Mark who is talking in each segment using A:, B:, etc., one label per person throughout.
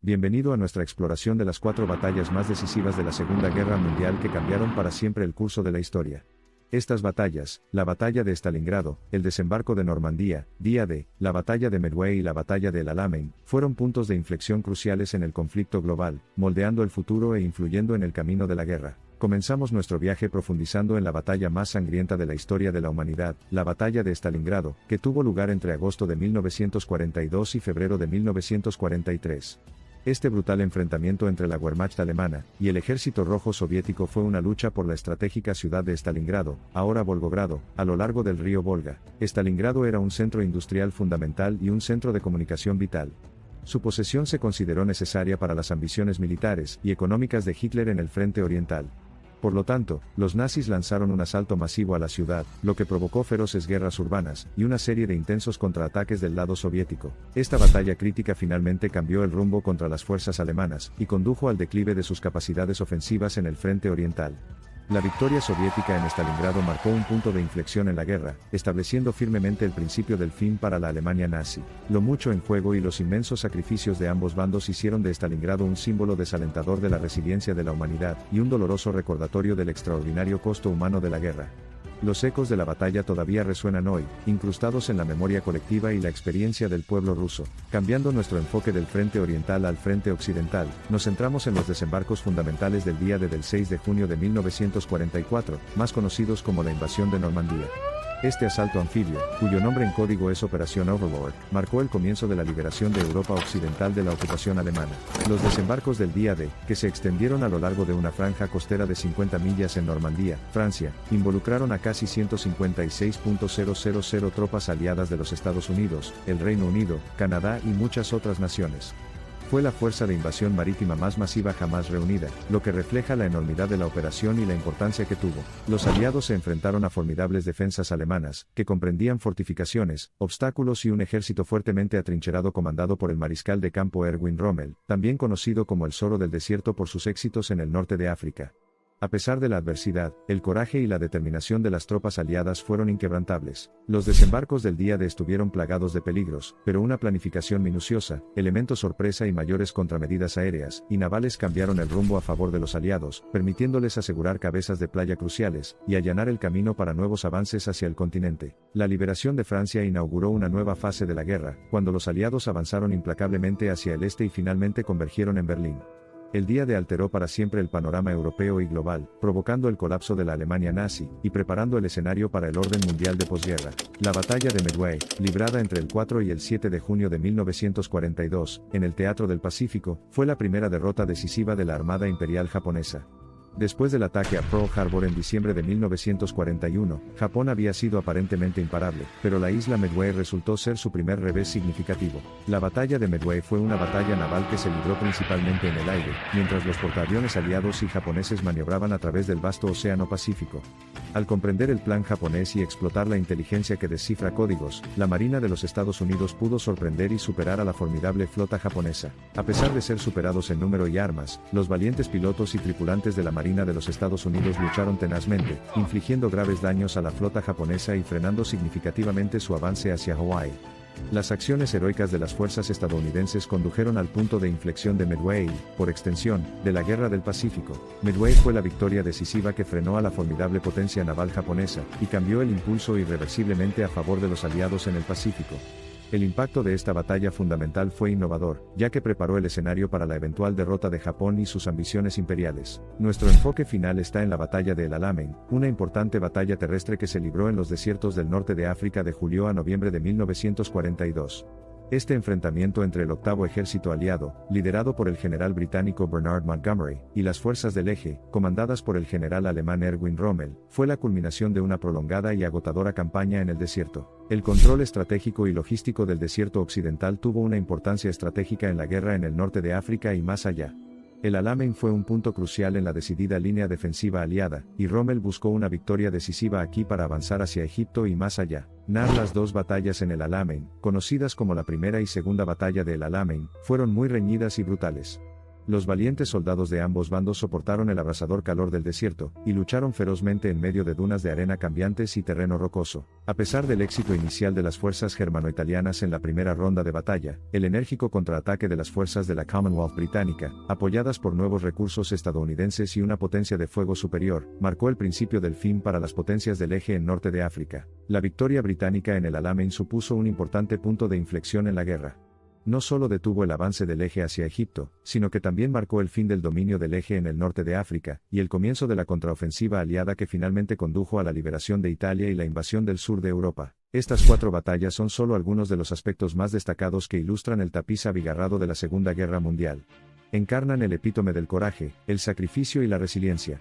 A: Bienvenido a nuestra exploración de las 4 batallas más decisivas de la Segunda Guerra Mundial que cambiaron para siempre el curso de la historia. Estas batallas, la batalla de Stalingrado, el desembarco de Normandía, Día D, la batalla de Midway y la batalla de El Alamein, fueron puntos de inflexión cruciales en el conflicto global, moldeando el futuro e influyendo en el camino de la guerra. Comenzamos nuestro viaje profundizando en la batalla más sangrienta de la historia de la humanidad, la batalla de Stalingrado, que tuvo lugar entre agosto de 1942 y febrero de 1943. Este brutal enfrentamiento entre la Wehrmacht alemana y el Ejército Rojo soviético fue una lucha por la estratégica ciudad de Stalingrado, ahora Volgogrado, a lo largo del río Volga. Stalingrado era un centro industrial fundamental y un centro de comunicación vital. Su posesión se consideró necesaria para las ambiciones militares y económicas de Hitler en el frente oriental. Por lo tanto, los nazis lanzaron un asalto masivo a la ciudad, lo que provocó feroces guerras urbanas y una serie de intensos contraataques del lado soviético. Esta batalla crítica finalmente cambió el rumbo contra las fuerzas alemanas y condujo al declive de sus capacidades ofensivas en el frente oriental. La victoria soviética en Stalingrado marcó un punto de inflexión en la guerra, estableciendo firmemente el principio del fin para la Alemania nazi. Lo mucho en juego y los inmensos sacrificios de ambos bandos hicieron de Stalingrado un símbolo desalentador de la resiliencia de la humanidad y un doloroso recordatorio del extraordinario costo humano de la guerra. Los ecos de la batalla todavía resuenan hoy, incrustados en la memoria colectiva y la experiencia del pueblo ruso. Cambiando nuestro enfoque del frente oriental al frente occidental, nos centramos en los desembarcos fundamentales del día del 6 de junio de 1944, más conocidos como la invasión de Normandía. Este asalto anfibio, cuyo nombre en código es Operación Overlord, marcó el comienzo de la liberación de Europa Occidental de la ocupación alemana. Los desembarcos del día D, que se extendieron a lo largo de una franja costera de 50 millas en Normandía, Francia, involucraron a casi 156.000 tropas aliadas de los Estados Unidos, el Reino Unido, Canadá y muchas otras naciones. Fue la fuerza de invasión marítima más masiva jamás reunida, lo que refleja la enormidad de la operación y la importancia que tuvo. Los aliados se enfrentaron a formidables defensas alemanas, que comprendían fortificaciones, obstáculos y un ejército fuertemente atrincherado comandado por el mariscal de campo Erwin Rommel, también conocido como el Zorro del Desierto por sus éxitos en el norte de África. A pesar de la adversidad, el coraje y la determinación de las tropas aliadas fueron inquebrantables. Los desembarcos del día D estuvieron plagados de peligros, pero una planificación minuciosa, elementos sorpresa y mayores contramedidas aéreas y navales cambiaron el rumbo a favor de los aliados, permitiéndoles asegurar cabezas de playa cruciales y allanar el camino para nuevos avances hacia el continente. La liberación de Francia inauguró una nueva fase de la guerra, cuando los aliados avanzaron implacablemente hacia el este y finalmente convergieron en Berlín. El día D alteró para siempre el panorama europeo y global, provocando el colapso de la Alemania nazi, y preparando el escenario para el orden mundial de posguerra. La batalla de Midway, librada entre el 4 y el 7 de junio de 1942, en el Teatro del Pacífico, fue la primera derrota decisiva de la Armada Imperial japonesa. Después del ataque a Pearl Harbor en diciembre de 1941, Japón había sido aparentemente imparable, pero la isla Midway resultó ser su primer revés significativo. La batalla de Midway fue una batalla naval que se libró principalmente en el aire, mientras los portaaviones aliados y japoneses maniobraban a través del vasto Océano Pacífico. Al comprender el plan japonés y explotar la inteligencia que descifra códigos, la Marina de los Estados Unidos pudo sorprender y superar a la formidable flota japonesa. A pesar de ser superados en número y armas, los valientes pilotos y tripulantes de la Marina de los Estados Unidos lucharon tenazmente, infligiendo graves daños a la flota japonesa y frenando significativamente su avance hacia Hawái. Las acciones heroicas de las fuerzas estadounidenses condujeron al punto de inflexión de Midway y, por extensión, de la Guerra del Pacífico. Midway fue la victoria decisiva que frenó a la formidable potencia naval japonesa, y cambió el impulso irreversiblemente a favor de los aliados en el Pacífico. El impacto de esta batalla fundamental fue innovador, ya que preparó el escenario para la eventual derrota de Japón y sus ambiciones imperiales. Nuestro enfoque final está en la batalla de El Alamein, una importante batalla terrestre que se libró en los desiertos del norte de África de julio a noviembre de 1942. Este enfrentamiento entre el octavo ejército aliado, liderado por el general británico Bernard Montgomery, y las fuerzas del Eje, comandadas por el general alemán Erwin Rommel, fue la culminación de una prolongada y agotadora campaña en el desierto. El control estratégico y logístico del desierto occidental tuvo una importancia estratégica en la guerra en el norte de África y más allá. El Alamein fue un punto crucial en la decidida línea defensiva aliada, y Rommel buscó una victoria decisiva aquí para avanzar hacia Egipto y más allá. Las dos batallas en el Alamein, conocidas como la primera y segunda batalla de El Alamein, fueron muy reñidas y brutales. Los valientes soldados de ambos bandos soportaron el abrasador calor del desierto, y lucharon ferozmente en medio de dunas de arena cambiantes y terreno rocoso. A pesar del éxito inicial de las fuerzas germano-italianas en la primera ronda de batalla, el enérgico contraataque de las fuerzas de la Commonwealth británica, apoyadas por nuevos recursos estadounidenses y una potencia de fuego superior, marcó el principio del fin para las potencias del eje en norte de África. La victoria británica en el Alamein supuso un importante punto de inflexión en la guerra. No solo detuvo el avance del eje hacia Egipto, sino que también marcó el fin del dominio del eje en el norte de África, y el comienzo de la contraofensiva aliada que finalmente condujo a la liberación de Italia y la invasión del sur de Europa. Estas 4 batallas son solo algunos de los aspectos más destacados que ilustran el tapiz abigarrado de la Segunda Guerra Mundial. Encarnan el epítome del coraje, el sacrificio y la resiliencia.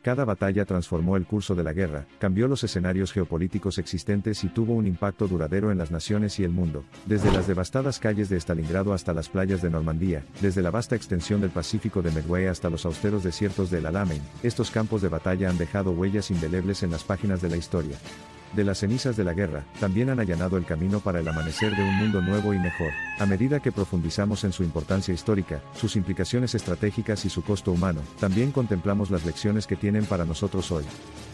A: Cada batalla transformó el curso de la guerra, cambió los escenarios geopolíticos existentes y tuvo un impacto duradero en las naciones y el mundo. Desde las devastadas calles de Stalingrado hasta las playas de Normandía, desde la vasta extensión del Pacífico de Medway hasta los austeros desiertos del Alamein, estos campos de batalla han dejado huellas indelebles en las páginas de la historia. De las cenizas de la guerra, también han allanado el camino para el amanecer de un mundo nuevo y mejor. A medida que profundizamos en su importancia histórica, sus implicaciones estratégicas y su costo humano, también contemplamos las lecciones que tienen para nosotros hoy.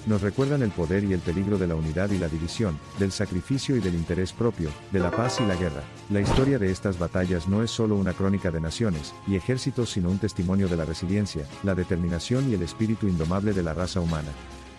A: Nos recuerdan el poder y el peligro de la unidad y la división, del sacrificio y del interés propio, de la paz y la guerra. La historia de estas batallas no es solo una crónica de naciones y ejércitos, sino un testimonio de la resiliencia, la determinación y el espíritu indomable de la raza humana.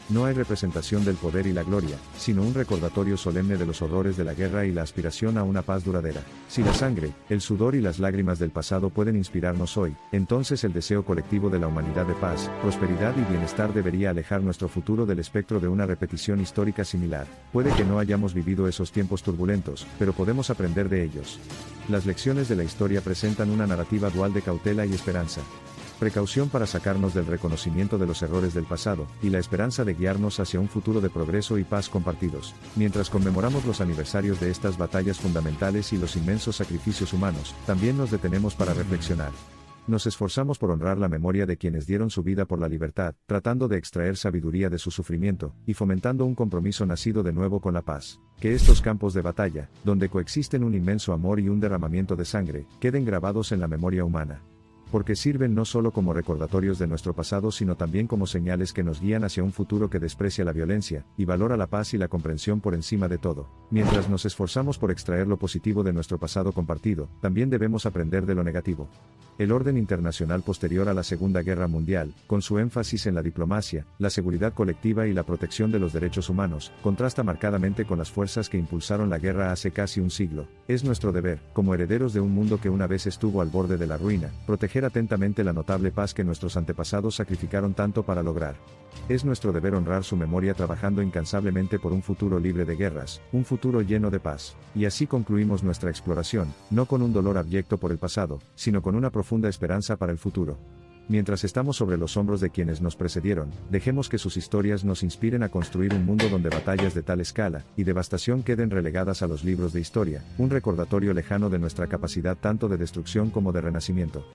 A: No hay representación del poder y la gloria, sino un recordatorio solemne de los horrores de la guerra y la aspiración a una paz duradera. Si la sangre, el sudor y las lágrimas del pasado pueden inspirarnos hoy, entonces el deseo colectivo de la humanidad de paz, prosperidad y bienestar debería alejar nuestro futuro del espectro de una repetición histórica similar. Puede que no hayamos vivido esos tiempos turbulentos, pero podemos aprender de ellos. Las lecciones de la historia presentan una narrativa dual de cautela y esperanza. Precaución para sacarnos del reconocimiento de los errores del pasado, y la esperanza de guiarnos hacia un futuro de progreso y paz compartidos. Mientras conmemoramos los aniversarios de estas batallas fundamentales y los inmensos sacrificios humanos, también nos detenemos para reflexionar. Nos esforzamos por honrar la memoria de quienes dieron su vida por la libertad, tratando de extraer sabiduría de su sufrimiento, y fomentando un compromiso nacido de nuevo con la paz. Que estos campos de batalla, donde coexisten un inmenso amor y un derramamiento de sangre, queden grabados en la memoria humana. Porque sirven no solo como recordatorios de nuestro pasado, sino también como señales que nos guían hacia un futuro que desprecia la violencia, y valora la paz y la comprensión por encima de todo. Mientras nos esforzamos por extraer lo positivo de nuestro pasado compartido, también debemos aprender de lo negativo. El orden internacional posterior a la Segunda Guerra Mundial, con su énfasis en la diplomacia, la seguridad colectiva y la protección de los derechos humanos, contrasta marcadamente con las fuerzas que impulsaron la guerra hace casi un siglo. Es nuestro deber, como herederos de un mundo que una vez estuvo al borde de la ruina, proteger atentamente la notable paz que nuestros antepasados sacrificaron tanto para lograr. Es nuestro deber honrar su memoria trabajando incansablemente por un futuro libre de guerras, un futuro lleno de paz. Y así concluimos nuestra exploración, no con un dolor abyecto por el pasado, sino con una profunda esperanza para el futuro. Mientras estamos sobre los hombros de quienes nos precedieron, dejemos que sus historias nos inspiren a construir un mundo donde batallas de tal escala y devastación queden relegadas a los libros de historia, un recordatorio lejano de nuestra capacidad tanto de destrucción como de renacimiento.